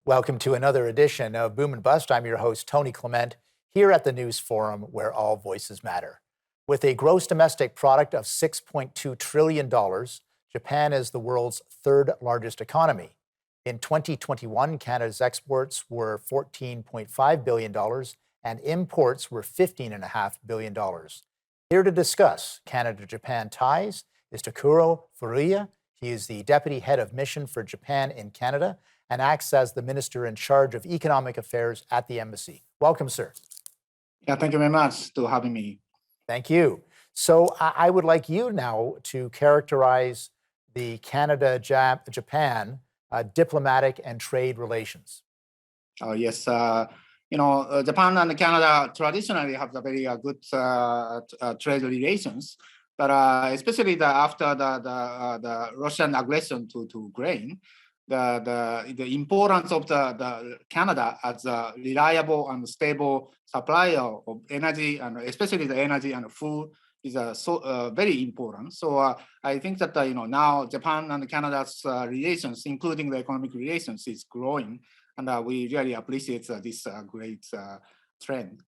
Welcome to another edition of Boom and Bust. I'm your host, Tony Clement, here at the News Forum, where all voices matter. With a gross domestic product of $6.2 trillion, Japan is the world's third largest economy. In 2021, Canada's exports were $14.5 billion and imports were $15.5 billion. Here to discuss Canada-Japan ties is Tokuro Furuya. He is the Deputy Head of Mission for Japan in Canada and acts as the Minister in charge of Economic Affairs at the Embassy. Welcome, sir. Yeah, thank you very much for having me. Thank you. So I would like you now to characterize the Canada-Japan diplomatic and trade relations. Yes, Japan and Canada traditionally have a very good trade relations, but especially after the Russian aggression to Ukraine, the importance of the Canada as a reliable and stable supplier of energy, and especially the energy and food, is very important. So I think that now Japan and Canada's relations, including the economic relations, is growing, and we really appreciate this great trend.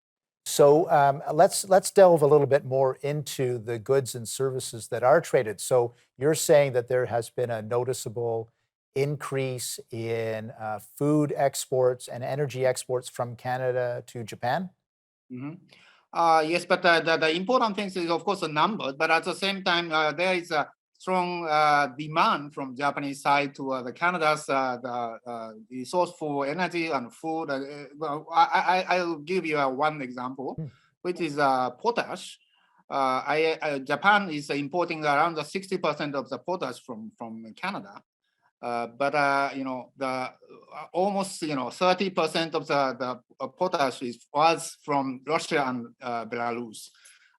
So let's delve a little bit more into the goods and services that are traded. So you're saying that there has been a noticeable increase in food exports and energy exports from Canada to Japan? Mhm. Yes, but the important thing is, of course, the number. But at the same time, there is a strong demand from Japanese side to the Canada's the source for energy and food. Well, I'll give you one example, which is potash. Japan is importing around 60% of the potash from Canada. But the almost 30% of the potash was from Russia and Belarus.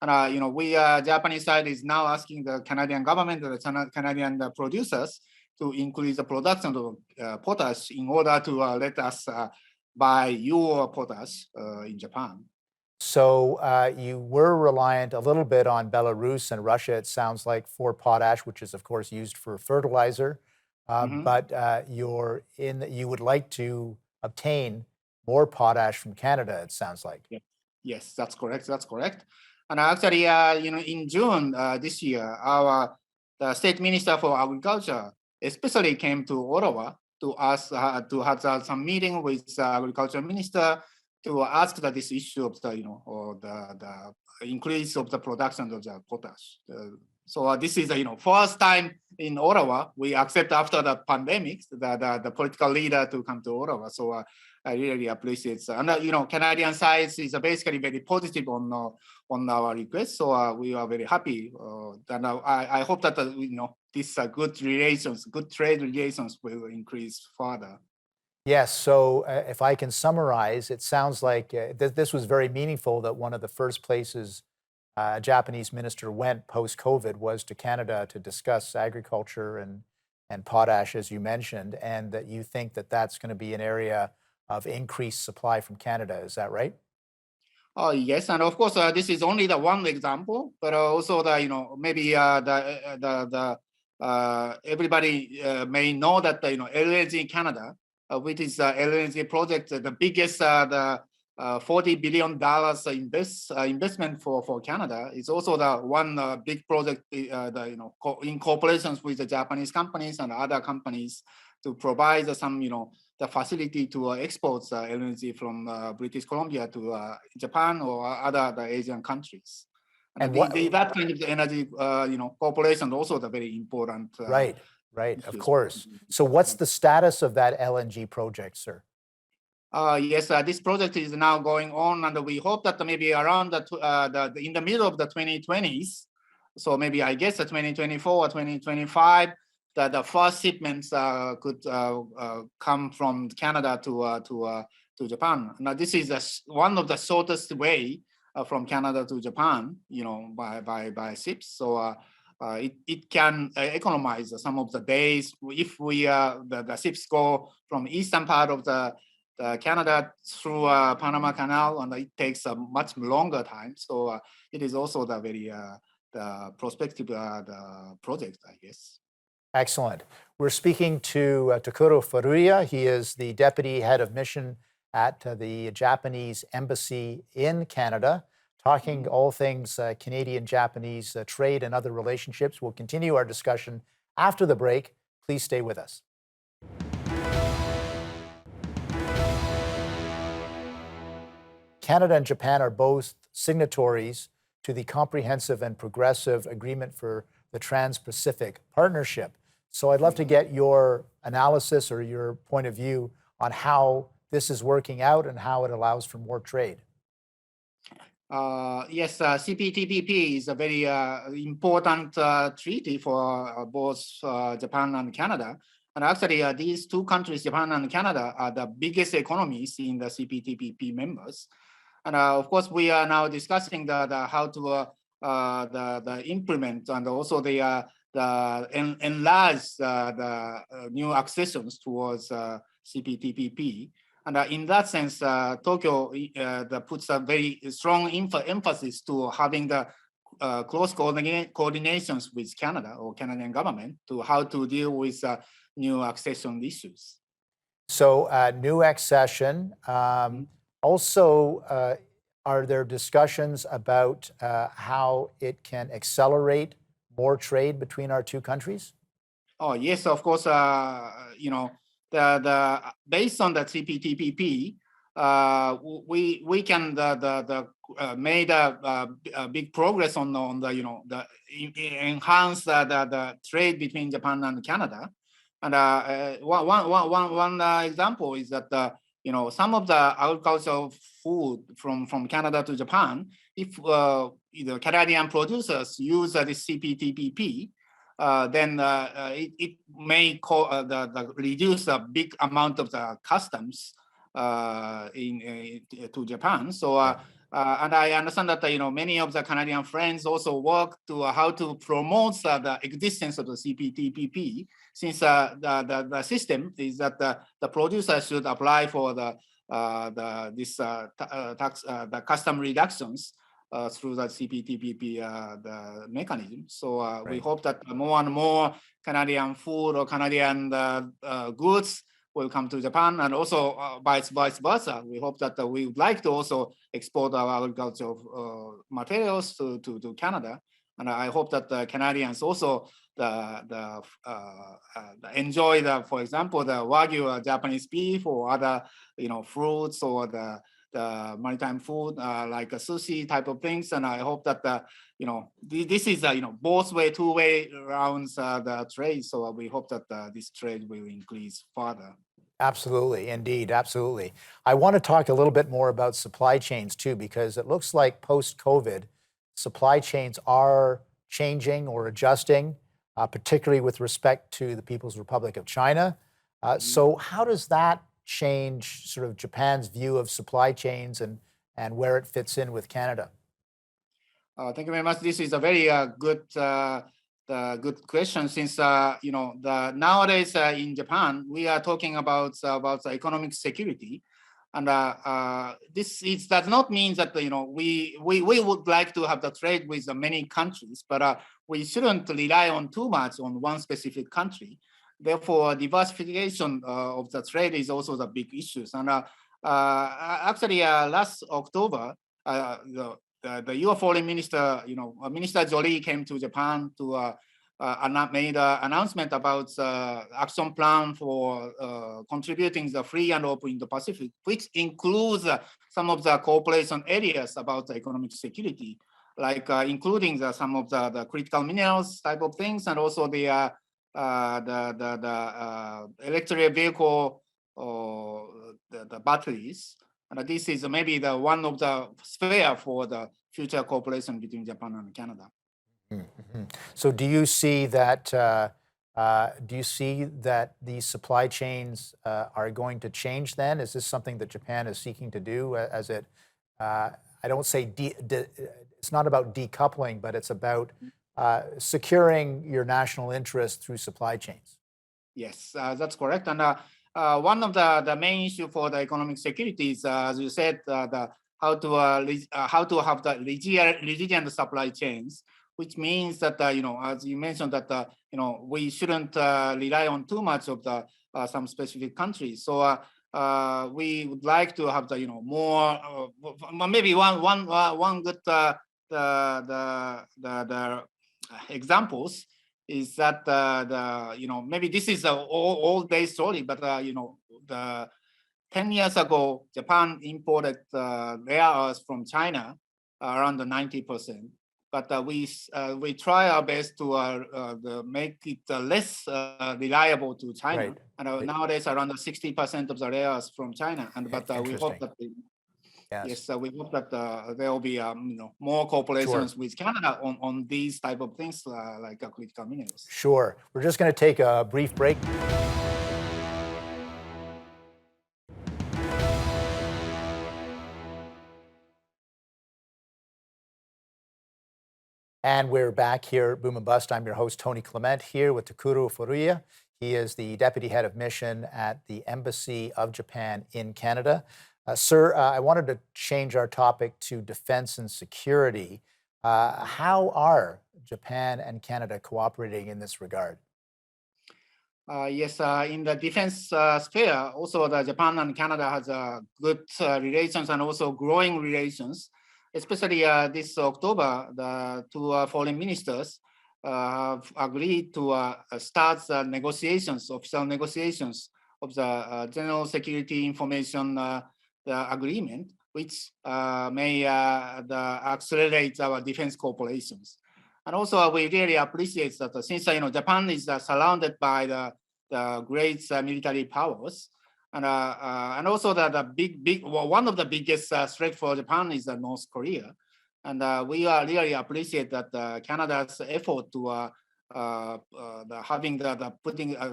And we Japanese side is now asking the Canadian government, the Canadian producers, to increase the production of potash in order to let us buy your potash in Japan. So you were reliant a little bit on Belarus and Russia, it sounds like, for potash, which is, of course, used for fertilizer. But you would like to obtain more potash from Canada, it sounds like. Yeah. Yes, that's correct. That's correct. And actually, in June this year, the state minister for agriculture especially came to Ottawa to ask to have some meeting with the agriculture minister to ask that this issue of the increase of the production of the potash. So this is first time in Ottawa we accept after the pandemic the political leader to come to Ottawa. So I really appreciate it. And Canadian side is basically very positive on our request. So we are very happy. And I hope that these good relations, good trade relations will increase further. Yes, so if I can summarize, it sounds like this was very meaningful that one of the first places a Japanese minister went post-COVID was to Canada to discuss agriculture and potash, as you mentioned, and that you think that that's going to be an area of increased supply from Canada. Is that right? Yes, and of course, this is only the one example, but also maybe everybody may know that LNG Canada, which is LNG project, the biggest the $40 billion investment for Canada, is also the one big project in cooperation with the Japanese companies and other companies to provide some the facility to export LNG from British Columbia to Japan or other Asian countries. And that kind of energy cooperation also the very important. Right, of course. So what's the status of that LNG project, sir? Yes, this project is now going on, and we hope that maybe around in the middle of the 2020s, so maybe I guess 2024 or 2025, that the first shipments could come from Canada to Japan. Now, this is one of the shortest way from Canada to Japan, by ships. So it can economize some of the days if the ships go from eastern part of the Canada through Panama Canal, and it takes a much longer time. So it is also the very the prospective the project, I guess. Excellent. We're speaking to Tokuro Furuya. He is the Deputy Head of Mission at the Japanese Embassy in Canada, talking all things Canadian-Japanese trade and other relationships. We'll continue our discussion after the break. Please stay with us. Canada and Japan are both signatories to the Comprehensive and Progressive Agreement for the Trans-Pacific Partnership. So I'd love to get your analysis or your point of view on how this is working out and how it allows for more trade. Yes, CPTPP is a very important treaty for both Japan and Canada. And actually, these two countries, Japan and Canada, are the biggest economies in the CPTPP members. And of course, we are now discussing the how to the implement and also the enlarge the new accessions towards CPTPP. And in that sense, Tokyo puts a very strong emphasis to having the close coordinations with Canada or Canadian government to how to deal with new accession issues. So new accession. Also, are there discussions about how it can accelerate more trade between our two countries? Oh yes, of course. You know, the based on the CPTPP, we can made a big progress on the you know the enhance the trade between Japan and Canada. And one example is that you know some of the agricultural food from Canada to Japan, if the Canadian producers use the CPTPP, then it may reduce a big amount of the customs to Japan. So and I understand that you know many of the Canadian friends also work to how to promote the existence of the CPTPP, since the system is that the producer should apply for the custom reductions through the CPTPP the mechanism. So we hope that more and more Canadian food or Canadian goods will come to Japan, and also vice versa. We hope that we would like to also export our agricultural materials to Canada, and I hope that the Canadians also enjoy for example, the Wagyu Japanese beef or other fruits or the maritime food like a sushi type of things. And I hope that this is both two-way rounds the trade. So we hope that this trade will increase further. Absolutely, indeed, absolutely. I want to talk a little bit more about supply chains too, because it looks like post-COVID, supply chains are changing or adjusting, particularly with respect to the People's Republic of China. So how does that change sort of Japan's view of supply chains and where it fits in with Canada? Thank you very much. This is a very good question, since nowadays in Japan we are talking about the economic security, and this does not mean that we would like to have the trade with many countries, but we shouldn't rely on too much on one specific country. Therefore, diversification of the trade is also the big issues. And actually, last October, the U.S. Foreign Minister, Minister Jolie came to Japan to made an announcement about action plan for contributing the free and open Indo-Pacific, which includes some of the cooperation areas about the economic security, like including some of the critical minerals type of things, and also the electric vehicle or the batteries. And this is maybe one of the sphere for the future cooperation between Japan and Canada. Mm-hmm. So do you see that these supply chains are going to change then? Is this something that Japan is seeking to do as it, I don't say, it's not about decoupling, but it's about securing your national interest through supply chains? Yes, that's correct. And one of the main issue for the economic security is, as you said, how to have the resilient supply chains, which means that as you mentioned that we shouldn't rely on too much of the some specific countries. So we would like to have the more maybe one good the examples is that maybe this is an old day story, but the 10 years ago, Japan imported rare earths from China around the 90%. But we try our best to make it less reliable to China. Right. And nowadays, around the 60% of the rare earths from China. And but we hope that Yes. we hope that there will be more cooperations Sure. with Canada on these type of things like critical minerals. Sure. We're just going to take a brief break. And we're back here at Boom and Bust. I'm your host, Tony Clement, here with Tokuro Furuya. He is the Deputy Head of Mission at the Embassy of Japan in Canada. Sir, I wanted to change our topic to defense and security. How are Japan and Canada cooperating in this regard? Yes, in the defense sphere, also the Japan and Canada has good relations and also growing relations. Especially this October, the two foreign ministers have agreed to start official negotiations of the General Security Information the agreement, which may accelerate our defense cooperations. And also, we really appreciate that since Japan is surrounded by the great military powers, and also one of the biggest threat for Japan is North Korea, and we really appreciate that Canada's effort to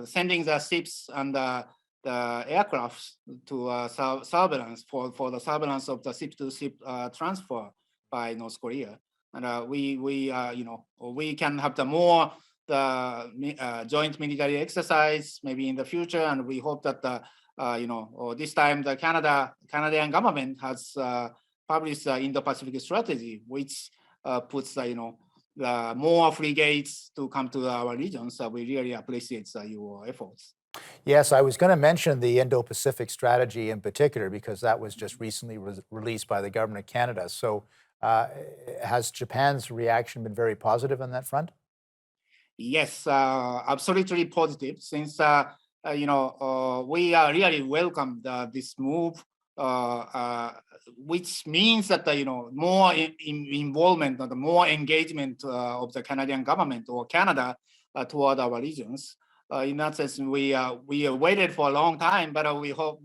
sending the ships and the aircrafts to surveillance for the surveillance of the ship-to-ship transfer by North Korea, and we can have the more joint military exercise maybe in the future, and we hope that this time the Canadian government has published the Indo-Pacific strategy, which puts the more frigates to come to our region. So we really appreciate your efforts. Yes, I was going to mention the Indo-Pacific strategy in particular because that was just recently released by the government of Canada. So has Japan's reaction been very positive on that front? Yes, absolutely positive. Since we really welcome this move, which means that more involvement or the more engagement of the Canadian government or Canada toward our regions. In that sense, we waited for a long time, but we hope.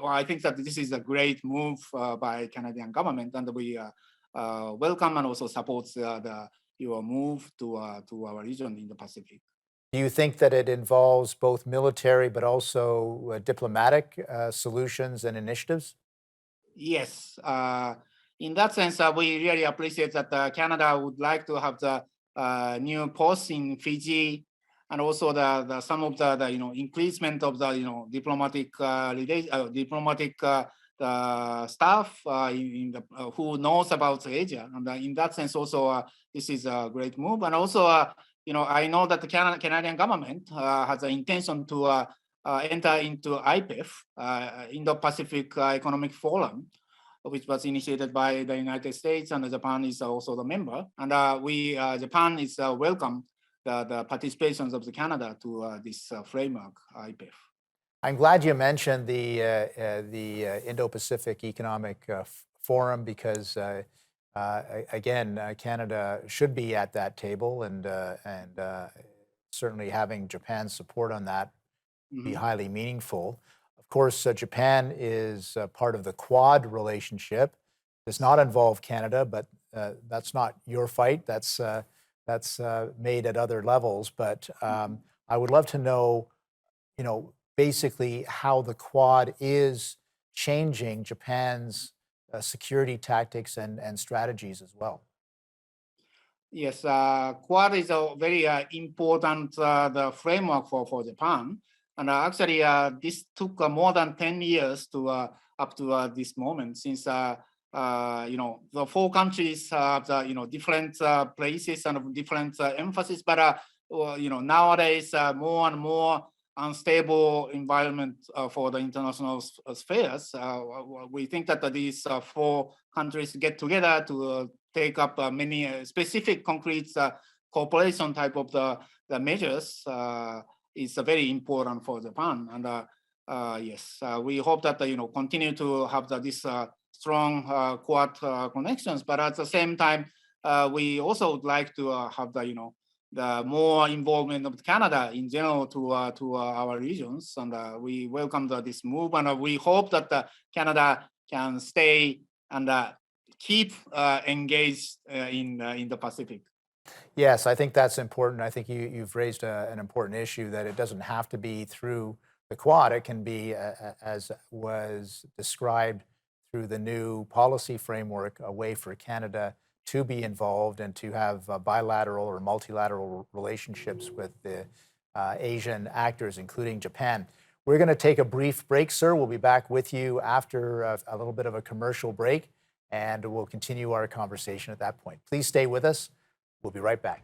I think that this is a great move by Canadian government, and we welcome and also support your move to our region in the Pacific. Do you think that it involves both military but also diplomatic solutions and initiatives? Yes. In that sense, we really appreciate that Canada would like to have the new posts in Fiji, and also the some of the increasement of the diplomatic staff who knows about Asia, and in that sense also this is a great move. And also I know that the Canadian government has an intention to enter into IPEF, Indo-Pacific Economic Forum, which was initiated by the United States, and Japan is also the member. And Japan is welcome the participations of the Canada to this framework, IPEF. I'm glad you mentioned the Indo-Pacific Economic Forum because, again, Canada should be at that table, and certainly having Japan's support on that would be highly meaningful. Of course, Japan is part of the Quad relationship. Does not involve Canada, but that's not your fight. That's made at other levels. But I would love to know, basically how the Quad is changing Japan's security tactics and strategies as well. Yes, Quad is a very important the framework for Japan. And actually, this took more than 10 years to up to this moment, since the four countries have the different places and different emphasis, but nowadays more and more unstable environment for the international spheres. We think that these four countries get together to take up many specific concrete cooperation type of the measures is very important for Japan. And yes, we hope that continue to have this strong Quad connections, but at the same time, we also would like to have the more involvement of Canada in general to our regions, and we welcome this move, and we hope that Canada can stay and keep engaged in the Pacific. Yes, I think that's important. I think you've raised an important issue that it doesn't have to be through the Quad. It can be, as was described through the new policy framework, a way for Canada to be involved and to have bilateral or multilateral relationships with the Asian actors, including Japan. We're going to take a brief break, sir. We'll be back with you after a little bit of a commercial break, and we'll continue our conversation at that point. Please stay with us. We'll be right back.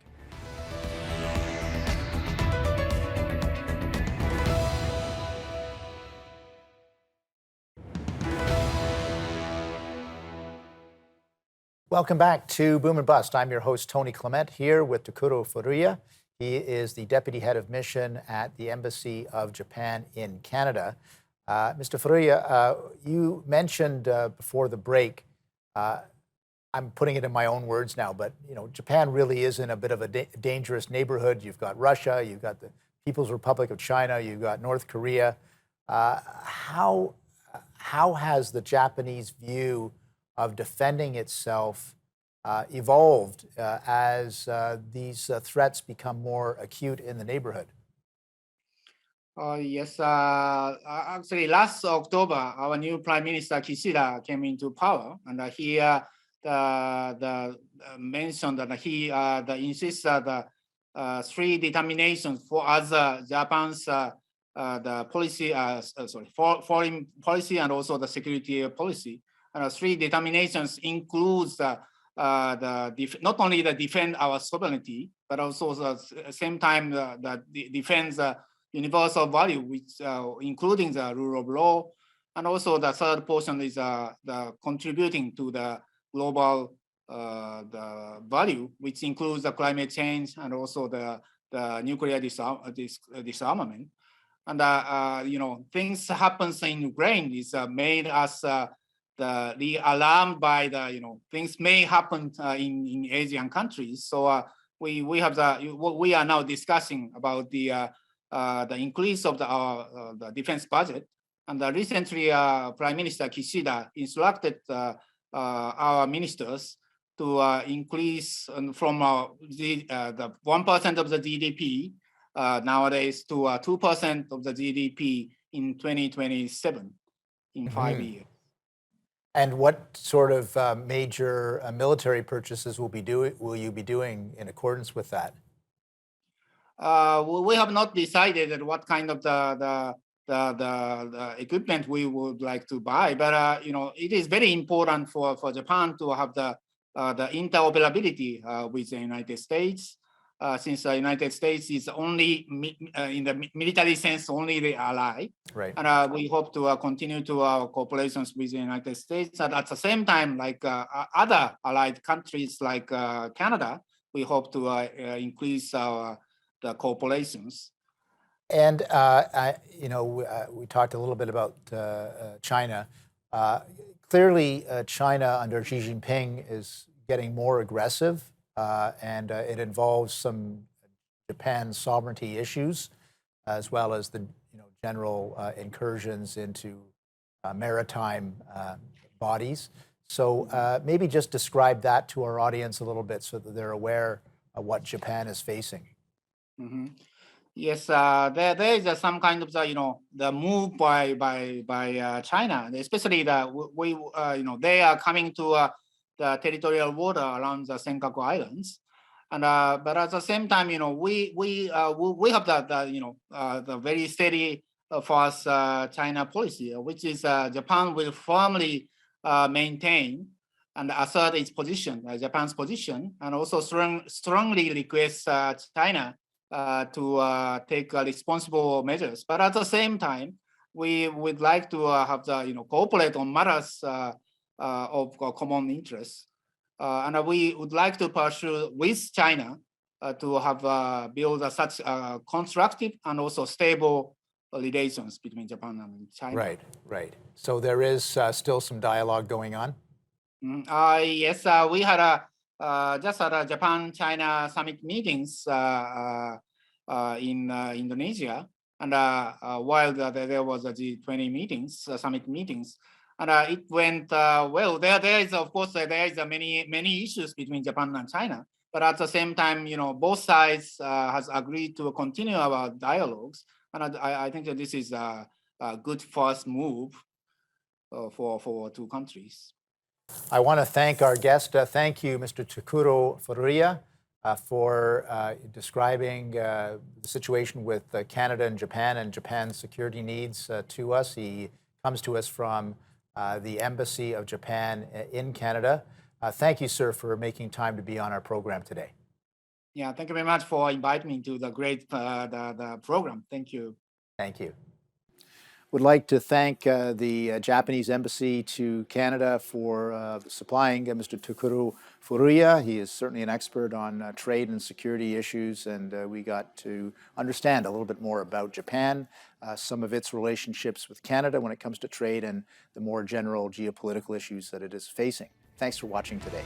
Welcome back to Boom and Bust. I'm your host, Tony Clement, here with Tokuro Furuya. He is the Deputy Head of Mission at the Embassy of Japan in Canada. Mr. Furuya, you mentioned before the break, I'm putting it in my own words now, but Japan really is in a bit of a dangerous neighborhood. You've got Russia, you've got the People's Republic of China, you've got North Korea. How has the Japanese view of defending itself evolved as these threats become more acute in the neighborhood? Yes, actually, last October, our new Prime Minister Kishida came into power, and he mentioned that he insists that three determinations for other Japan's the policy, foreign policy and also the security policy. Three determinations includes not only the defend our sovereignty, but also the same time the defends universal value, which including the rule of law, and also the third portion is the contributing to the global the value, which includes the climate change and also the nuclear disarmament. And things happens in Ukraine is made us the alarmed by the things may happen in Asian countries. So we have we are now discussing about the increase of the defense budget. And recently, Prime Minister Kishida instructed our ministers to increase from the 1% of the GDP nowadays to 2% of the GDP in 2027, in 5 years. And what sort of major military purchases will you be doing in accordance with that? We have not decided what kind of the equipment we would like to buy, but it is very important for Japan to have the interoperability with the United States, since the United States is only in the military sense only the ally, right? And we hope to continue to our cooperations with the United States, and at the same time, like other allied countries like Canada, we hope to increase the cooperations. And we talked a little bit about China. Clearly, China under Xi Jinping is getting more aggressive, and it involves some Japan sovereignty issues, as well as the general incursions into maritime bodies. So maybe just describe that to our audience a little bit so that they're aware of what Japan is facing. Mm-hmm. Yes, there is some kind of the move by China, especially they are coming to the territorial water around the Senkaku Islands, and but at the same time, we have the very steady fast China policy, which is Japan will firmly maintain and assert its position, Japan's position, and also strongly request China to take responsible measures. But at the same time, we would like to have the cooperate on matters of common interest, and we would like to pursue with China to have build such constructive and also stable relations between Japan and China. Right, right. So there is still some dialogue going on? Yes, we had just had a Japan-China summit meetings in Indonesia, and while there was a G20 meetings, summit meetings, and it went well. There is of course there is many issues between Japan and China, but at the same time, both sides has agreed to continue our dialogues, and I think that this is a good first move for two countries. I want to thank our guest. Thank you, Mr. Tokuro Furuya, for describing the situation with Canada and Japan's security needs to us. He comes to us from the Embassy of Japan in Canada. Thank you, sir, for making time to be on our program today. Yeah, thank you very much for inviting me to the great the program. Thank you. Thank you. Would like to thank the Japanese Embassy to Canada for supplying Mr. Tokuro Furuya. He is certainly an expert on trade and security issues, and we got to understand a little bit more about Japan, some of its relationships with Canada when it comes to trade, and the more general geopolitical issues that it is facing. Thanks for watching today.